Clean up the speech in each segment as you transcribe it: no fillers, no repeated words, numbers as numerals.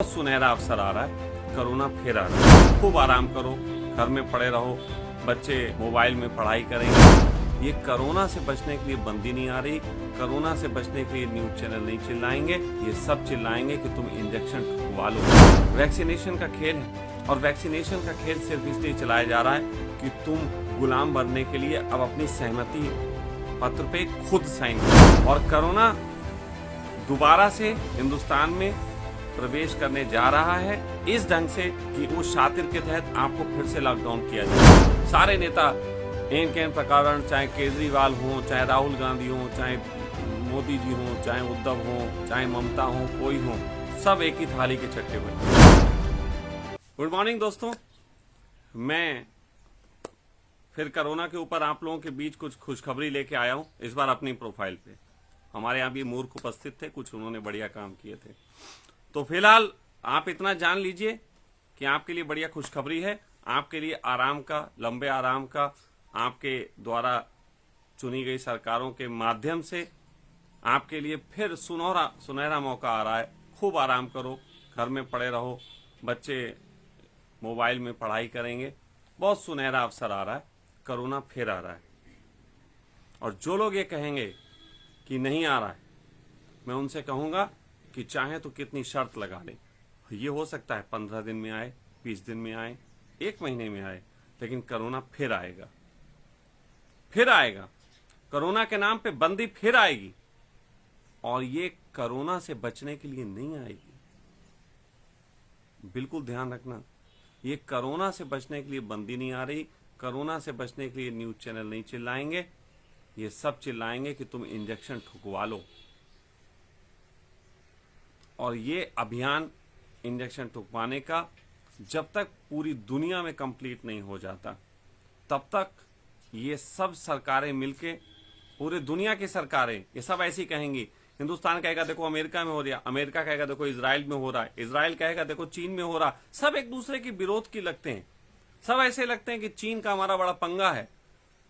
सुनहरा अवसर आ रहा है। कोरोना फिर आ रहा है। खूब आराम करो, घर में पड़े रहो, बच्चे मोबाइल में पढ़ाई करेंगे। ये कोरोना से बचने के लिए बंदी नहीं आ रही। कोरोना से बचने के लिए न्यूज चैनल नहीं चिल्लाएंगे, ये सब चिल्लाएंगे कि तुम इंजेक्शन ठुकवा लो। वैक्सीनेशन का खेल है और वैक्सीनेशन का खेल सिर्फ इसलिए चलाया जा रहा है कि तुम गुलाम बनने के लिए अब अपनी सहमति पत्र पे खुद साइन करो। और कोरोना दोबारा से हिंदुस्तान में प्रवेश करने जा रहा है इस ढंग से कि उस शातिर के तहत आपको फिर से लॉकडाउन किया जाए। सारे नेता इन के प्रकार, चाहे केजरीवाल हो, चाहे राहुल गांधी हो, चाहे मोदी जी हो, चाहे उद्धव हो, चाहे ममता हो, कोई हो, सब एक ही थाली के चट्टे बने। गुड मॉर्निंग दोस्तों, मैं फिर कोरोना के ऊपर आप लोगों के बीच कुछ खुशखबरी लेके आया हूं, इस बार अपनी प्रोफाइल पे। हमारे यहाँ भी मूर्ख उपस्थित थे, कुछ उन्होंने बढ़िया काम किए थे। तो फिलहाल आप इतना जान लीजिए कि आपके लिए बढ़िया खुशखबरी है। आपके लिए आराम का, लंबे आराम का, आपके द्वारा चुनी गई सरकारों के माध्यम से आपके लिए फिर सुनहरा मौका आ रहा है। खूब आराम करो, घर में पड़े रहो, बच्चे मोबाइल में पढ़ाई करेंगे। बहुत सुनहरा अवसर आ रहा है। कोरोना फिर आ रहा है। और जो लोग ये कहेंगे कि नहीं आ रहा है, मैं उनसे कहूंगा कि चाहे तो कितनी शर्त लगा ले। ये हो सकता है 15 दिन में आए, 20 दिन में आए, 1 महीने में आए, लेकिन कोरोना फिर आएगा। फिर आएगा। कोरोना के नाम पे बंदी फिर आएगी। और ये कोरोना से बचने के लिए नहीं आएगी। बिल्कुल ध्यान रखना, ये कोरोना से बचने के लिए बंदी नहीं आ रही। कोरोना से बचने के लिए न्यूज चैनल नहीं चिल्लाएंगे, ये सब चिल्लाएंगे कि तुम इंजेक्शन ठुकवा लो। और ये अभियान इंजेक्शन ठुकवाने का जब तक पूरी दुनिया में कंप्लीट नहीं हो जाता, तब तक ये सब सरकारें मिलके, पूरे दुनिया की सरकारें, ये सब ऐसी कहेंगी। हिंदुस्तान कहेगा देखो अमेरिका में हो रहा है, अमेरिका कहेगा देखो इजराइल में हो रहा है, इजराइल कहेगा देखो चीन में हो रहा है। सब एक दूसरे के विरोध की लगते हैं। सब ऐसे लगते हैं कि चीन का हमारा बड़ा पंगा है,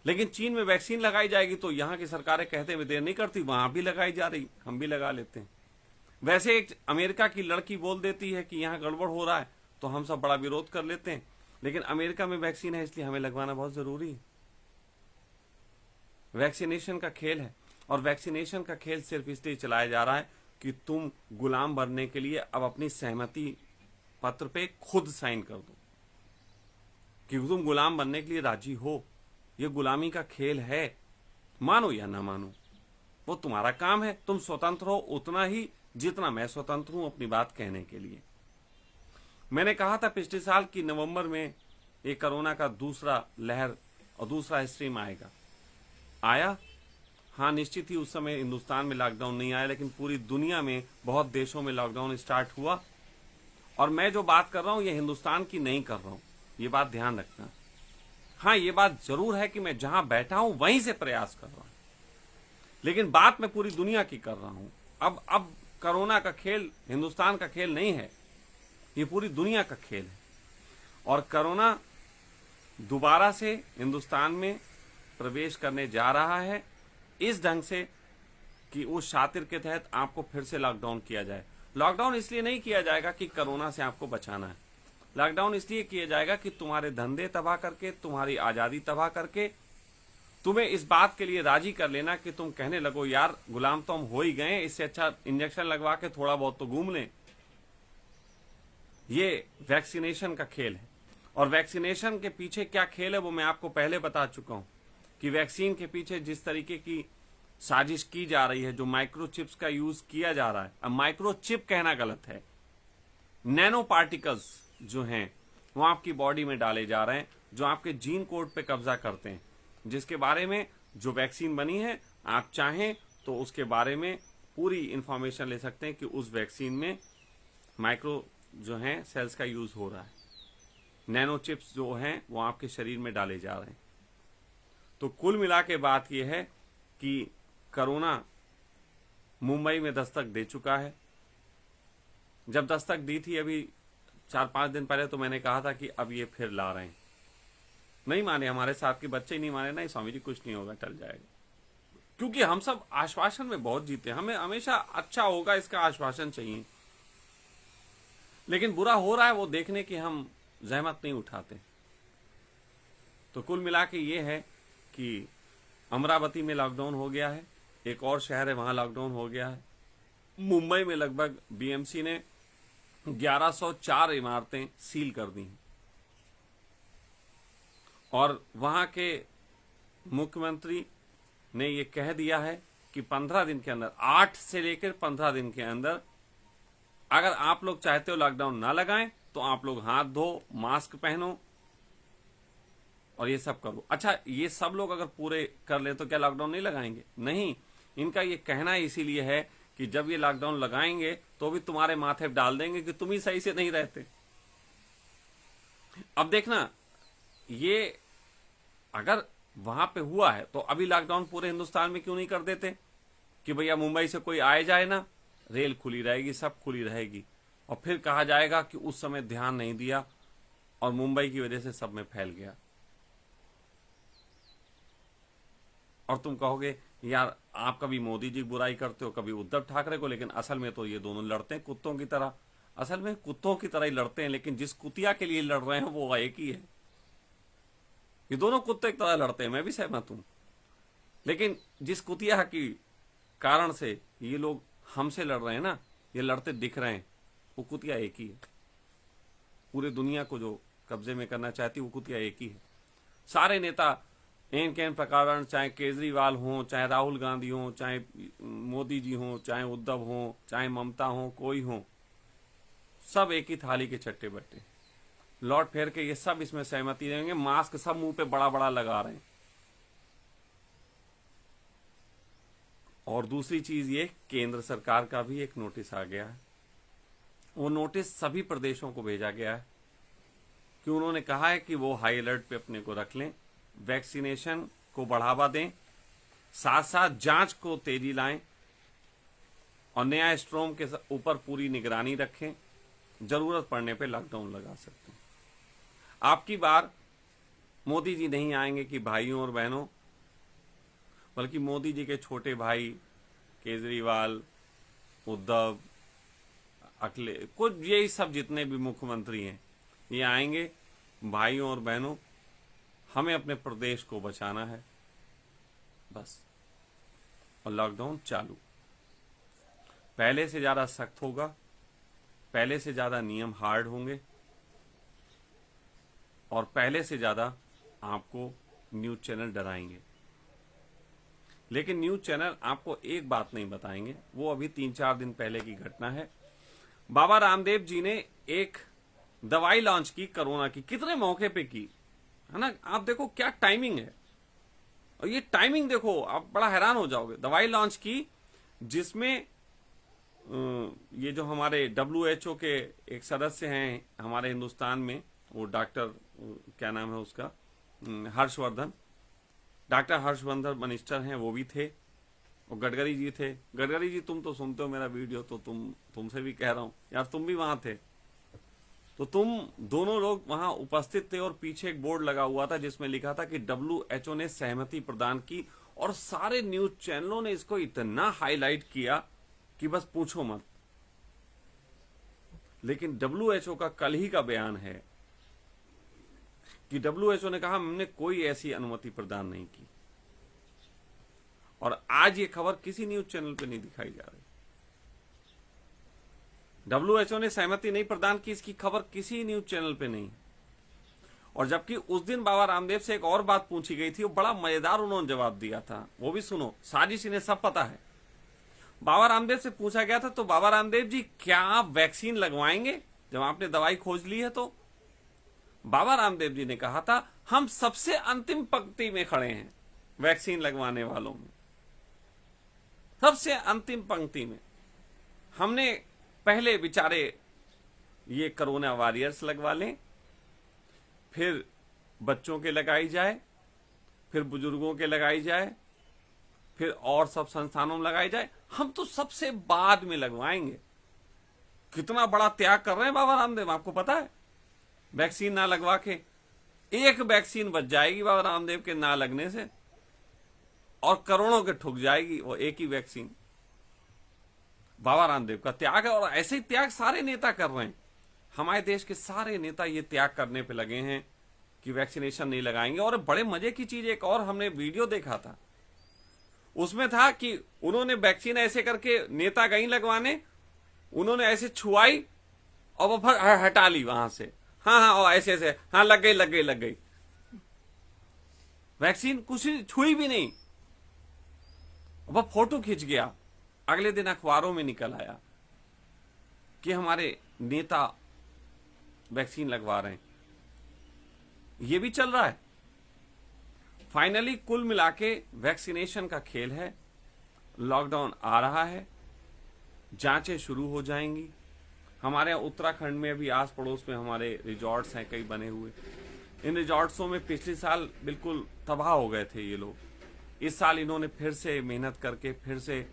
लेकिन चीन में वैक्सीन लगाई जाएगी तो यहाँ की सरकारें कहते हुए देर नहीं करती, वहां भी लगाई जा रही, हम भी लगा लेते हैं। वैसे एक अमेरिका की लड़की बोल देती है कि यहाँ गड़बड़ हो रहा है तो हम सब बड़ा विरोध कर लेते हैं, लेकिन अमेरिका में वैक्सीन है इसलिए हमें लगवाना बहुत जरूरी है। वैक्सीनेशन का खेल है और वैक्सीनेशन का खेल सिर्फ इसलिए चलाया जा रहा है कि तुम गुलाम बनने के लिए अब अपनी सहमति पत्र पे खुद साइन कर दो कि तुम गुलाम बनने के लिए राजी हो। ये गुलामी का खेल है, मानो या ना मानो, वो तुम्हारा काम है। तुम स्वतंत्र हो उतना ही जितना मैं स्वतंत्र हूं अपनी बात कहने के लिए। मैंने कहा था पिछले साल की नवंबर में ये कोरोना का दूसरा लहर और दूसरा स्ट्रीम आएगा। आया? हाँ, निश्चित ही उस समय हिंदुस्तान में लॉकडाउन नहीं आया, लेकिन पूरी दुनिया में बहुत देशों में लॉकडाउन स्टार्ट हुआ। और मैं जो बात कर रहा हूं ये हिंदुस्तान की नहीं कर रहा हूं, ये बात ध्यान रखना। हाँ, ये बात जरूर है कि मैं जहां बैठा हूं वहीं से प्रयास कर रहा हूं, लेकिन बात मैं पूरी दुनिया की कर रहा हूं। अब कोरोना का खेल हिंदुस्तान का खेल नहीं है, ये पूरी दुनिया का खेल है। और कोरोना दोबारा से हिंदुस्तान में प्रवेश करने जा रहा है इस ढंग से कि उस शातिर के तहत आपको फिर से लॉकडाउन किया जाए। लॉकडाउन इसलिए नहीं किया जाएगा कि कोरोना से आपको बचाना है। लॉकडाउन इसलिए किया जाएगा कि तुम्हारे धंधे तबाह करके, तुम्हारी आजादी तबाह करके, तुम्हें इस बात के लिए राजी कर लेना कि तुम कहने लगो यार गुलाम तो हम हो ही गए, इससे अच्छा इंजेक्शन लगवा के थोड़ा बहुत तो घूम लें। ये वैक्सीनेशन का खेल है। और वैक्सीनेशन के पीछे क्या खेल है वो मैं आपको पहले बता चुका हूं कि वैक्सीन के पीछे जिस तरीके की साजिश की जा रही है, जो माइक्रोचिप्स का यूज किया जा रहा है। अब माइक्रोचिप कहना गलत है, नैनो पार्टिकल्स जो हैं वो आपकी बॉडी में डाले जा रहे हैं, जो आपके जीन कोड पे कब्जा करते हैं, जिसके बारे में जो वैक्सीन बनी है आप चाहें तो उसके बारे में पूरी इंफॉर्मेशन ले सकते हैं कि उस वैक्सीन में माइक्रो जो हैं सेल्स का यूज हो रहा है। नैनो चिप्स जो हैं वो आपके शरीर में डाले जा रहे हैं। तो कुल मिला के बात यह है कि कोरोना मुंबई में दस्तक दे चुका है। जब दस्तक दी थी अभी 4-5 दिन पहले तो मैंने कहा था कि अब ये फिर ला रहे हैं। नहीं माने, हमारे साथ के बच्चे ही नहीं माने, नहीं स्वामी जी कुछ नहीं होगा, टल जाएगा। क्योंकि हम सब आश्वासन में बहुत जीते, हमें हमेशा अच्छा होगा इसका आश्वासन चाहिए। लेकिन बुरा हो रहा है वो देखने की हम जहमत नहीं उठाते। तो कुल मिला के ये है कि अमरावती में लॉकडाउन हो गया है, एक और शहर है वहां लॉकडाउन हो गया है। मुंबई में लगभग बीएमसी ने 1104 इमारतें सील कर दी हैं और वहां के मुख्यमंत्री ने ये कह दिया है कि 15 दिन के अंदर, 8 से लेकर 15 दिन के अंदर अगर आप लोग चाहते हो लॉकडाउन ना लगाएं तो आप लोग हाथ धो, मास्क पहनो और ये सब करो। अच्छा, ये सब लोग अगर पूरे कर ले तो क्या लॉकडाउन नहीं लगाएंगे? नहीं, इनका ये कहना इसीलिए है कि जब ये लॉकडाउन लगाएंगे तो भी तुम्हारे माथे डाल देंगे कि तुम ही सही से नहीं रहते। अब देखना, ये अगर वहां पे हुआ है तो अभी लॉकडाउन पूरे हिंदुस्तान में क्यों नहीं कर देते कि भैया मुंबई से कोई आए जाए ना, रेल खुली रहेगी, सब खुली रहेगी, और फिर कहा जाएगा कि उस समय ध्यान नहीं दिया और मुंबई की वजह से सब में फैल गया। और तुम कहोगे यार आप कभी मोदी जी की बुराई करते हो, कभी उद्धव ठाकरे को, लेकिन असल में तो ये दोनों लड़ते हैं कुत्तों की तरह। असल में कुत्तों की तरह ही लड़ते हैं, लेकिन जिस कुतिया के लिए लड़ रहे हैं वो एक ही है। ये दोनों कुत्ते की तरह लड़ते हैं, मैं भी सहमत हूं, लेकिन जिस कुतिया की कारण से ये लोग हमसे लड़ रहे हैं ना, ये लड़ते दिख रहे हैं, वो कुतिया एक ही है। पूरे दुनिया को जो कब्जे में करना चाहती है वो कुतिया एक ही है। सारे नेता एन के एन प्रकार, चाहे केजरीवाल हो, चाहे राहुल गांधी हो, चाहे मोदी जी हो, चाहे उद्धव हो, चाहे ममता हो, कोई हो, सब एक ही थाली के चट्टे बट्टे। लौट फेर के ये सब इसमें सहमति देंगे। मास्क सब मुंह पे बड़ा बड़ा लगा रहे हैं। और दूसरी चीज ये, केंद्र सरकार का भी एक नोटिस आ गया है। वो नोटिस सभी प्रदेशों को भेजा गया है कि उन्होंने कहा है कि वो हाई अलर्ट पे अपने को रख लें, वैक्सीनेशन को बढ़ावा दें, साथ साथ जांच को तेजी लाएं और नया स्ट्रोम के ऊपर पूरी निगरानी रखें। जरूरत पड़ने पे लॉकडाउन लगा सकते हैं। आपकी बार मोदी जी नहीं आएंगे कि भाइयों और बहनों, बल्कि मोदी जी के छोटे भाई केजरीवाल, उद्धव, अखिले, कुछ यही सब जितने भी मुख्यमंत्री हैं, ये आएंगे। भाइयों और बहनों, हमें अपने प्रदेश को बचाना है बस। और लॉकडाउन चालू पहले से ज्यादा सख्त होगा, पहले से ज्यादा नियम हार्ड होंगे और पहले से ज्यादा आपको न्यूज चैनल डराएंगे। लेकिन न्यूज चैनल आपको एक बात नहीं बताएंगे, वो अभी 3-4 दिन पहले की घटना है। बाबा रामदेव जी ने एक दवाई लॉन्च की कोरोना की, कितने मौके पे की है ना। आप देखो क्या टाइमिंग है, और ये टाइमिंग देखो आप बड़ा हैरान हो जाओगे। दवाई लॉन्च की जिसमें ये जो हमारे WHO के एक सदस्य हैं हमारे हिंदुस्तान में, वो डॉक्टर क्या नाम है उसका, हर्षवर्धन, डॉक्टर हर्षवर्धन मिनिस्टर हैं, वो भी थे, और गडकरी जी थे। गडकरी जी तुम तो सुनते हो मेरा वीडियो, तो तुमसे भी कह रहा हूं यार, तुम भी वहां थे, तो तुम दोनों लोग वहां उपस्थित थे और पीछे एक बोर्ड लगा हुआ था जिसमें लिखा था कि WHO ने सहमति प्रदान की, और सारे न्यूज चैनलों ने इसको इतना हाईलाइट किया कि बस पूछो मत। लेकिन WHO का कल ही का बयान है कि WHO ने कहा हमने कोई ऐसी अनुमति प्रदान नहीं की, और आज ये खबर किसी न्यूज चैनल पे नहीं दिखाई जा रही। WHO ने सहमति नहीं प्रदान की, इसकी खबर किसी न्यूज चैनल पे नहीं। और जबकि उस दिन बाबा रामदेव से एक और बात पूछी गई थी, वो बड़ा मजेदार उन्होंने जवाब दिया था, वो भी सुनो। साजिश इन्हें सब पता है। बाबा रामदेव से पूछा गया था, तो बाबा रामदेव जी क्या आप वैक्सीन लगवाएंगे जब आपने दवाई खोज ली है? तो बाबा रामदेव जी ने कहा था हम सबसे अंतिम पंक्ति में खड़े हैं वैक्सीन लगवाने वालों में, सबसे अंतिम पंक्ति में। हमने पहले बेचारे ये कोरोना वॉरियर्स लगवा लें, फिर बच्चों के लगाई जाए, फिर बुजुर्गों के लगाई जाए, फिर और सब संस्थानों में लगाई जाए, हम तो सबसे बाद में लगवाएंगे। कितना बड़ा त्याग कर रहे हैं बाबा रामदेव, आपको पता है? वैक्सीन ना लगवा के एक वैक्सीन बच जाएगी बाबा रामदेव के ना लगने से, और करोड़ों के ठुक जाएगी वो एक ही वैक्सीन। बाबा रामदेव का त्याग है, और ऐसे ही त्याग सारे नेता कर रहे हैं। हमारे देश के सारे नेता ये त्याग करने पे लगे हैं कि वैक्सीनेशन नहीं लगाएंगे। और बड़े मजे की चीज एक और हमने वीडियो देखा था, उसमें था कि उन्होंने वैक्सीन ऐसे करके नेता गई लगवाने, उन्होंने ऐसे छुआई और वो हटा ली वहां से, हाँ हाँ और ऐसे ऐसे, हाँ लग गई वैक्सीन, कुछ छुई भी नहीं, वह फोटो खींच गया। अगले दिन अखबारों में निकल आया कि हमारे नेता वैक्सीन लगवा रहे हैं। ये भी चल रहा है। फाइनली कुल मिला के वैक्सीनेशन का खेल है। लॉकडाउन आ रहा है, जांचें शुरू हो जाएंगी। हमारे उत्तराखंड में भी आस पड़ोस में हमारे रिजॉर्ट्स हैं कई बने हुए। इन रिजॉर्ट्सों में पिछले साल बिल्कुल तबाह हो गए थे ये लोग। इस साल इन्होंने फिर से मेहनत करके, फिर से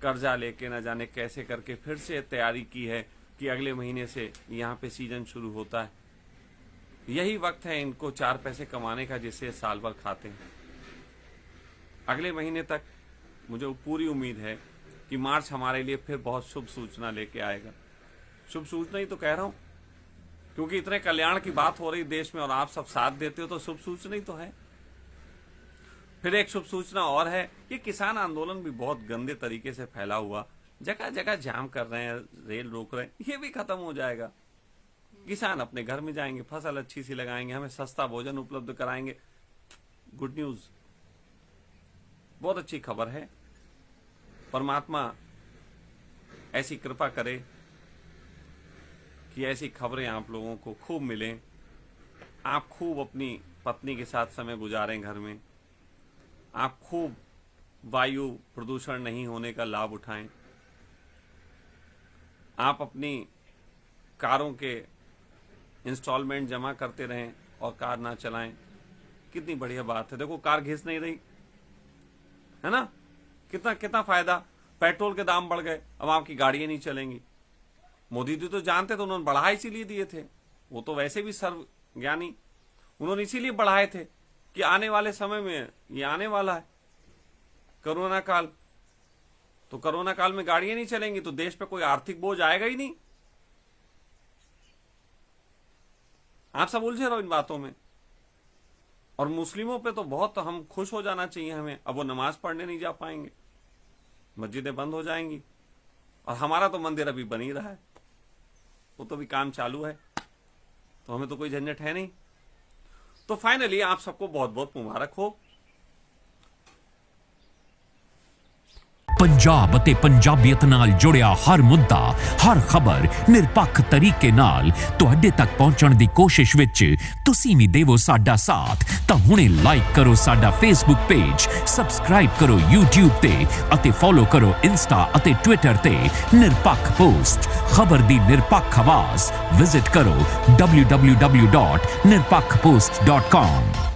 कर्जा लेके न जाने कैसे करके फिर से तैयारी की है कि अगले महीने से यहाँ पे सीजन शुरू होता है। यही वक्त है इनको 4 पैसे कमाने का जिससे साल भर खाते हैं। अगले महीने तक मुझे पूरी उम्मीद है कि मार्च हमारे लिए फिर बहुत शुभ सूचना लेके आएगा। शुभ सूचना ही तो कह रहा हूं, क्योंकि इतने कल्याण की बात हो रही देश में और आप सब साथ देते हो तो शुभ सूचना ही तो है। फिर एक शुभ सूचना और है, ये किसान आंदोलन भी बहुत गंदे तरीके से फैला हुआ, जगह जगह जाम कर रहे हैं, रेल रोक रहे हैं, ये भी खत्म हो जाएगा। किसान अपने घर में जाएंगे, फसल अच्छी सी लगाएंगे, हमें सस्ता भोजन उपलब्ध कराएंगे। गुड न्यूज, बहुत अच्छी खबर है। परमात्मा ऐसी कृपा करे कि ऐसी खबरें आप लोगों को खूब मिलें, आप खूब अपनी पत्नी के साथ समय गुजारें घर में, आप खूब वायु प्रदूषण नहीं होने का लाभ उठाएं, आप अपनी कारों के इंस्टॉलमेंट जमा करते रहें और कार ना चलाएं। कितनी बढ़िया बात है। देखो कार घिस नहीं रही है ना, कितना कितना फायदा। पेट्रोल के दाम बढ़ गए, अब आपकी गाड़ियां नहीं चलेंगी। मोदी जी तो जानते थे, उन्होंने बढ़ा इसीलिए दिए थे, वो तो वैसे भी सर्वज्ञानी, उन्होंने इसीलिए बढ़ाए थे कि आने वाले समय में ये आने वाला है कोरोना काल, तो कोरोना काल में गाड़ियां नहीं चलेंगी तो देश पे कोई आर्थिक बोझ आएगा ही नहीं। आप सब उलझे रहो इन बातों में। और मुस्लिमों पे तो बहुत हम खुश हो जाना चाहिए हमें, अब वो नमाज पढ़ने नहीं जा पाएंगे, मस्जिदें बंद हो जाएंगी, और हमारा तो मंदिर अभी बन ही रहा है, वो तो भी काम चालू है, तो हमें तो कोई झंझट है नहीं। तो फाइनली आप सबको बहुत बहुत मुबारक हो। पंजाब ਅਤੇ ਪੰਜਾਬੀਅਤ ਨਾਲ ਜੁੜਿਆ ਹਰ ਮੁੱਦਾ, ਹਰ ਖਬਰ ਨਿਰਪੱਖ ਤਰੀਕੇ ਨਾਲ ਤੁਹਾਡੇ ਤੱਕ ਪਹੁੰਚਣ ਦੀ ਕੋਸ਼ਿਸ਼ ਵਿੱਚ ਤੁਸੀਂ ਵੀ ਦੇਵੋ ਸਾਡਾ ਸਾਥ। ਤਾਂ ਹੁਣੇ ਲਾਈਕ ਕਰੋ ਸਾਡਾ ਫੇਸਬੁੱਕ ਪੇਜ, ਸਬਸਕ੍ਰਾਈਬ ਕਰੋ YouTube ਤੇ ਅਤੇ ਫੋਲੋ ਕਰੋ ਇੰਸਟਾ ਅਤੇ ਟਵਿੱਟਰ ਤੇ ਨਿਰਪੱਖ ਪੋਸਟ। ਖਬਰ ਦੀ ਨਿਰਪੱਖ ਆਵਾਜ਼ ਵਿਜ਼ਿਟ ਕਰੋ www.nirpakhpost.com।